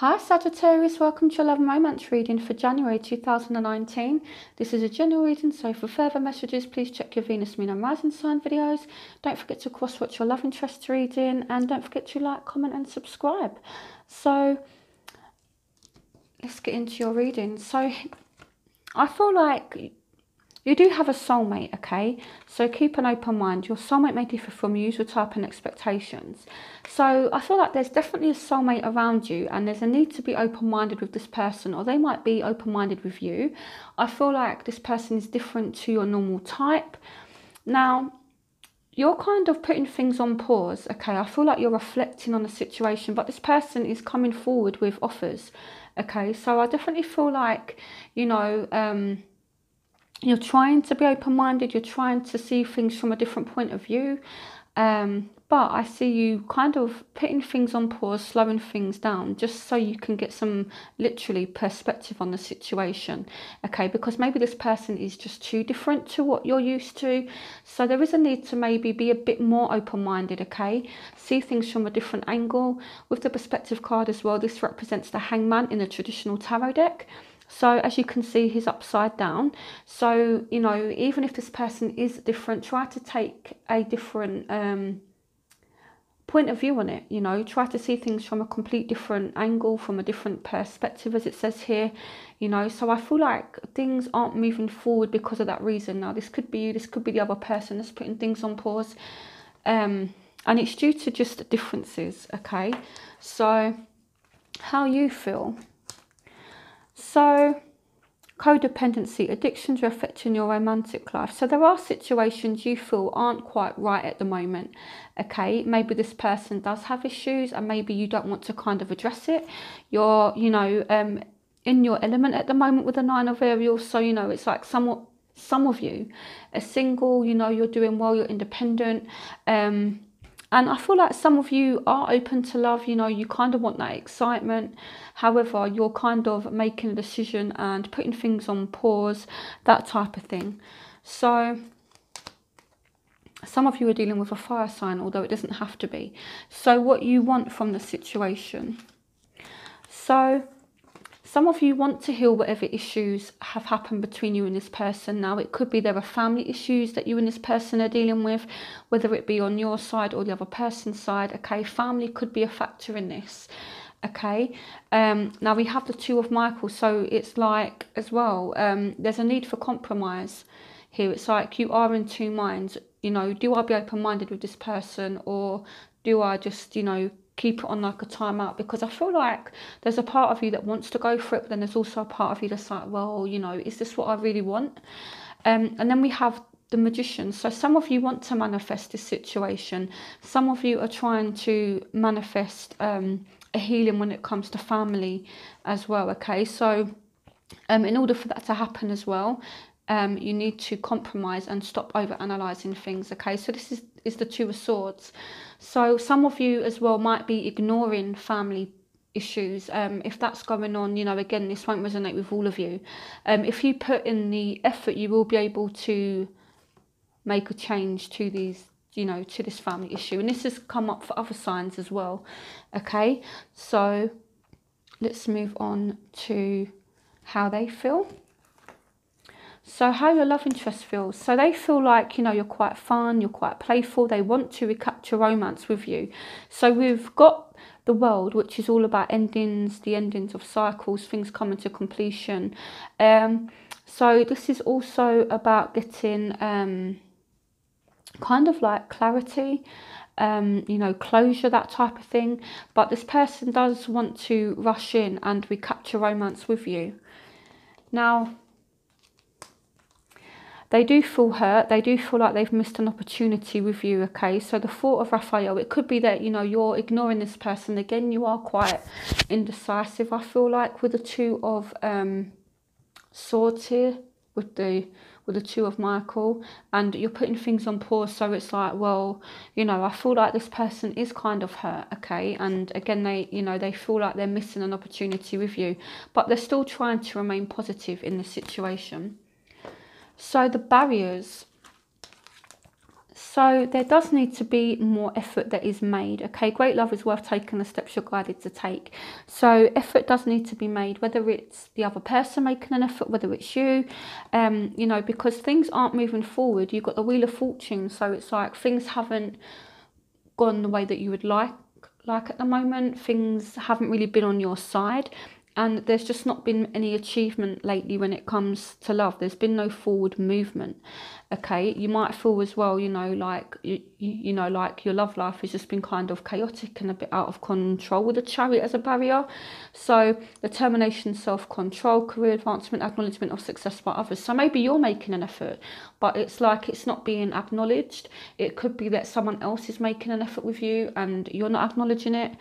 Hi Sagittarius, welcome to your Love and Romance reading for January 2019. This is a general reading, so for further messages, please check your Venus, Moon and Rising sign videos. Don't forget to cross-watch your love interest reading, and don't forget to like, comment and subscribe. So, let's get into your reading. So, I feel like you do have a soulmate, okay? So keep an open mind. Your soulmate may differ from you, usual type and expectations. So I feel like there's definitely a soulmate around you, and there's a need to be open-minded with this person, or they might be open-minded with you. I feel like this person is different to your normal type. Now, you're kind of putting things on pause, okay? I feel like you're reflecting on the situation, but this person is coming forward with offers, okay? So I definitely feel like, you're trying to be open-minded, you're trying to see things from a different point of view, but I see you kind of putting things on pause, slowing things down, just so you can get some literally perspective on the situation, okay? Because maybe this person is just too different to what you're used to, so there is a need to maybe be a bit more open-minded, okay? See things from a different angle. With the perspective card as well, this represents the Hangman in the traditional tarot deck. So as you can see, he's upside down. So, even if this person is different, try to take a different point of view on it. Try to see things from a complete different angle, from a different perspective, as it says here. So I feel like things aren't moving forward because of that reason. Now, this could be you, this could be the other person that's putting things on pause. And it's due to just differences, okay? So how you feel. So, codependency, addictions are affecting your romantic life. So there are situations you feel aren't quite right at the moment, okay? Maybe this person does have issues, and maybe you don't want to kind of address it. You're, in your element at the moment with the Nine of Aerials. So, it's like some of you are single, you're doing well, you're independent. And I feel like some of you are open to love, you kind of want that excitement. However, you're kind of making a decision and putting things on pause, that type of thing. So, some of you are dealing with a fire sign, although it doesn't have to be. So, what you want from the situation. So, some of you want to heal whatever issues have happened between you and this person. Now, it could be there are family issues that you and this person are dealing with, whether it be on your side or the other person's side, okay? Family could be a factor in this, okay? Now, we have the Two of Michael, so it's like, as well, there's a need for compromise here. It's like you are in two minds. Do I be open-minded with this person, or do I just, keep it on like a timeout? Because I feel like there's a part of you that wants to go for it, but then there's also a part of you that's like, well, is this what I really want? And then we have the Magician. So some of you want to manifest this situation. Some of you are trying to manifest a healing when it comes to family as well, okay? So in order for that to happen as well, you need to compromise and stop over analysing things, okay? So this is the Two of Swords. So some of you as well might be ignoring family issues. If that's going on, again, this won't resonate with all of you. If you put in the effort, you will be able to make a change to these, to this family issue. And this has come up for other signs as well, okay? So let's move on to how they feel. So how your love interest feels. So they feel like, you're quite fun, you're quite playful. They want to recapture romance with you. So we've got the World, which is all about endings, the endings of cycles, things coming to completion. So this is also about getting kind of like clarity, closure, that type of thing. But this person does want to rush in and recapture romance with you. Now, they do feel hurt. They do feel like they've missed an opportunity with you, okay? So the Four of Raphael, it could be that, you're ignoring this person. Again, you are quite indecisive, I feel like, with the Two of Swords here, with the Two of Michael, and you're putting things on pause. So it's like, well, I feel like this person is kind of hurt, okay? And again, they feel like they're missing an opportunity with you, but they're still trying to remain positive in the situation. So the barriers. So there does need to be more effort that is made. Okay, great love is worth taking the steps you're guided to take. So effort does need to be made, whether it's the other person making an effort, whether it's you, you know, because things aren't moving forward. You've got the Wheel of Fortune, so it's like things haven't gone the way that you would like at the moment. Things haven't really been on your side, and there's just not been any achievement lately when it comes to love. There's been no forward movement. Okay, you might feel as well, you know, like you know, like your love life has just been kind of chaotic and a bit out of control with the Chariot as a barrier. So determination, self-control, career advancement, acknowledgement of success by others. So maybe you're making an effort, but it's like it's not being acknowledged. It could be that someone else is making an effort with you and you're not acknowledging it.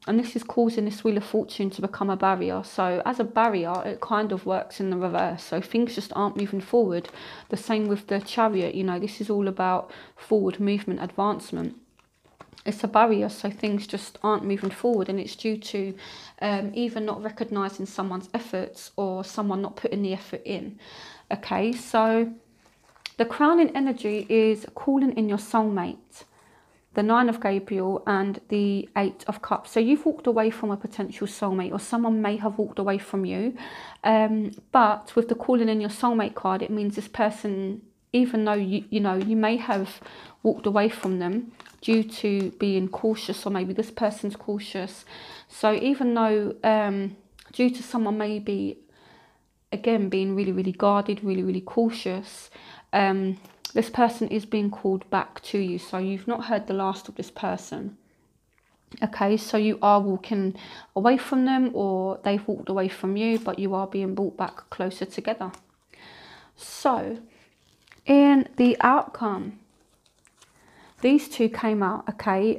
And this is causing this Wheel of Fortune to become a barrier. So as a barrier, it kind of works in the reverse. So things just aren't moving forward. The same with the Chariot, you know, this is all about forward movement, advancement. It's a barrier, so things just aren't moving forward, and it's due to either not recognising someone's efforts or someone not putting the effort in. Okay, so the crowning energy is calling in your soulmate, the Nine of Gabriel and the Eight of Cups. So you've walked away from a potential soulmate, or someone may have walked away from you. But with the calling in your soulmate card, it means this person, even though you know, you may have walked away from them due to being cautious, or maybe this person's cautious. So even though due to someone maybe, again, being really, really guarded, really, really cautious, this person is being called back to you. So you've not heard the last of this person. Okay, so you are walking away from them, or they've walked away from you, but you are being brought back closer together. So in the outcome, these two came out, okay.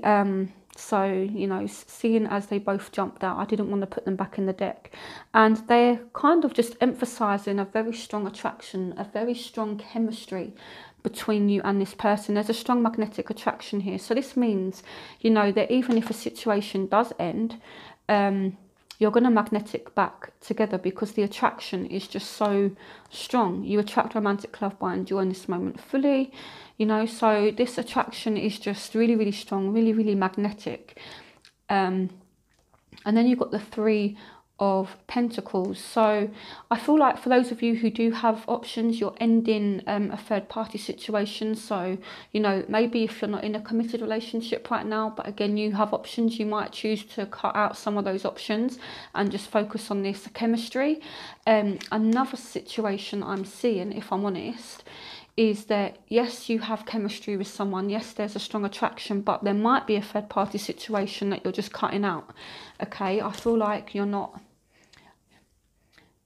So, you know, seeing as they both jumped out, I didn't want to put them back in the deck. And they're kind of just emphasising a very strong attraction, a very strong chemistry between you and this person. There's a strong magnetic attraction here. So this means, you know, that even if a situation does end, you're going to magnetic back together, because the attraction is just so strong. You attract romantic love by enjoying this moment fully, you know. So this attraction is just really, really strong, really, really magnetic. And then you've got the Three of Pentacles. So I feel like for those of you who do have options, you're ending a third party situation. So, you know, maybe if you're not in a committed relationship right now, but again, you have options, you might choose to cut out some of those options and just focus on this chemistry. Another situation I'm seeing, if I'm honest, is that yes, you have chemistry with someone, yes, there's a strong attraction, but there might be a third party situation that you're just cutting out. Okay, I feel like you're not,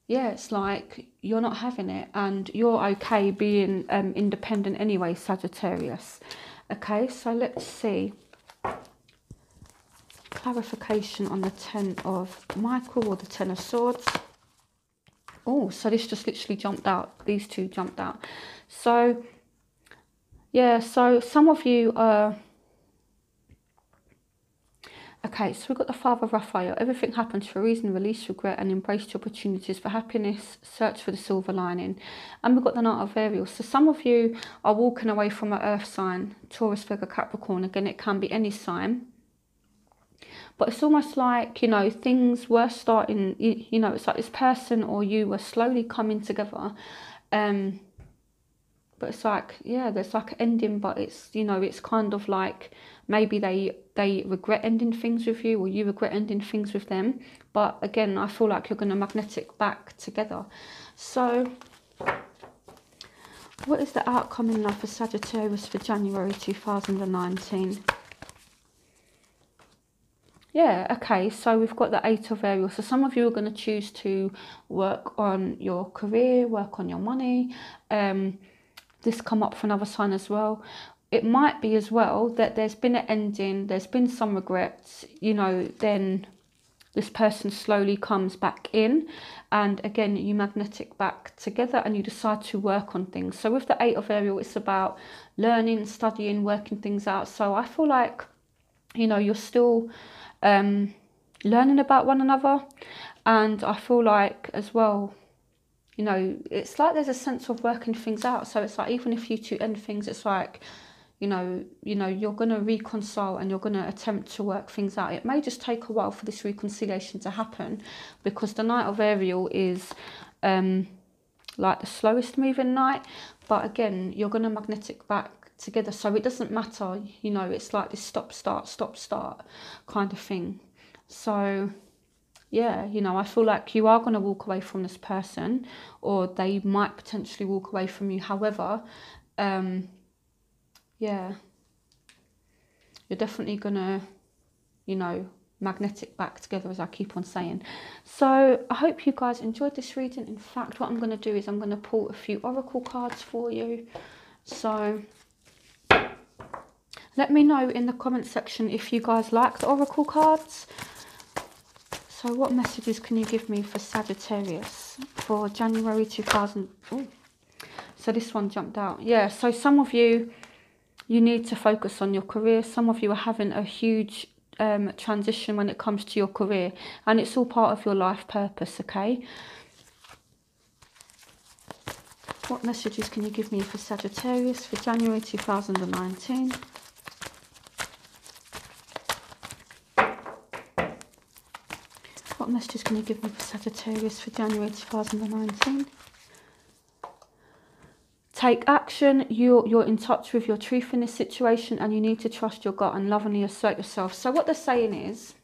yeah, it's like you're not having it, and you're okay being independent anyway, Sagittarius. Okay, so let's see. Clarification on the Ten of Michael, or the Ten of Swords. Oh, so this just literally jumped out. These two jumped out. So, yeah, so some of you are... Okay, so we've got the Father of Raphael. Everything happens for a reason. Release regret and embrace the opportunities for happiness. Search for the silver lining. And we've got the Knight of Ariel. So some of you are walking away from an earth sign. Taurus, Virgo, Capricorn. Again, it can be any sign. But it's almost like, you know, things were starting, you know, it's like this person or you were slowly coming together. But it's like, yeah, there's like an ending, but it's, you know, it's kind of like maybe they regret ending things with you, or you regret ending things with them. But again, I feel like you're going to magnetic back together. So what is the outcome in love for Sagittarius for January 2019? Yeah, okay, so we've got the Eight of Ariel. So some of you are going to choose to work on your career, work on your money. This come up for another sign as well. It might be as well that there's been an ending, there's been some regrets, you know, then this person slowly comes back in, and again, you magnetic back together and you decide to work on things. So with the Eight of Ariel, it's about learning, studying, working things out. So I feel like, you know, you're still learning about one another, and I feel like as well, you know, it's like there's a sense of working things out. So it's like even if you two end things, it's like you're going to reconcile and you're going to attempt to work things out. It may just take a while for this reconciliation to happen, because the Knight of Ariel is like the slowest moving knight. But again, you're going to magnetic back together, so it doesn't matter. It's like this stop start kind of thing. So yeah, I feel like you are going to walk away from this person, or they might potentially walk away from you. However, yeah, you're definitely going to, magnetic back together, as I keep on saying. So I hope you guys enjoyed this reading. In fact, what I'm going to do is I'm going to pull a few oracle cards for you. So let me know in the comment section if you guys like the oracle cards. So what messages can you give me for Sagittarius for January 2000? Oh, so this one jumped out. Yeah, so some of you need to focus on your career. Some of you are having a huge transition when it comes to your career, and it's all part of your life purpose, okay? What messages can you give me for Sagittarius for January 2019? What messages can you give me for Sagittarius for January 2019? Take action. You're in touch with your truth in this situation, and you need to trust your gut and lovingly assert yourself. So what they're saying is,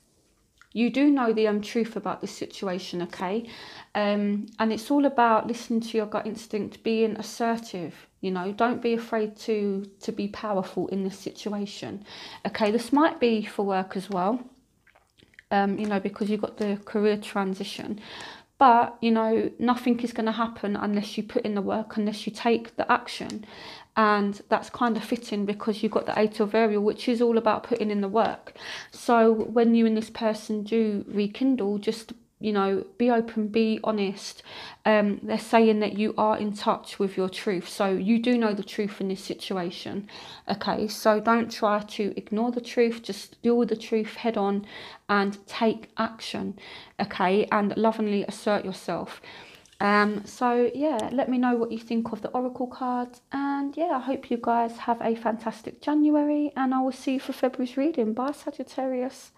you do know the truth about this situation, okay? And it's all about listening to your gut instinct, being assertive. Don't be afraid to be powerful in this situation, okay? This might be for work as well, because you've got the career transition. But, nothing is going to happen unless you put in the work, unless you take the action. And that's kind of fitting, because you've got the Eight of Ariel, which is all about putting in the work. So when you and this person do rekindle, just, be open, be honest. They're saying that you are in touch with your truth. So you do know the truth in this situation. Okay, so don't try to ignore the truth. Just deal with the truth head on and take action. Okay, and lovingly assert yourself. So yeah, let me know what you think of the oracle cards, and yeah, I hope you guys have a fantastic January, and I will see you for February's reading. Bye, Sagittarius.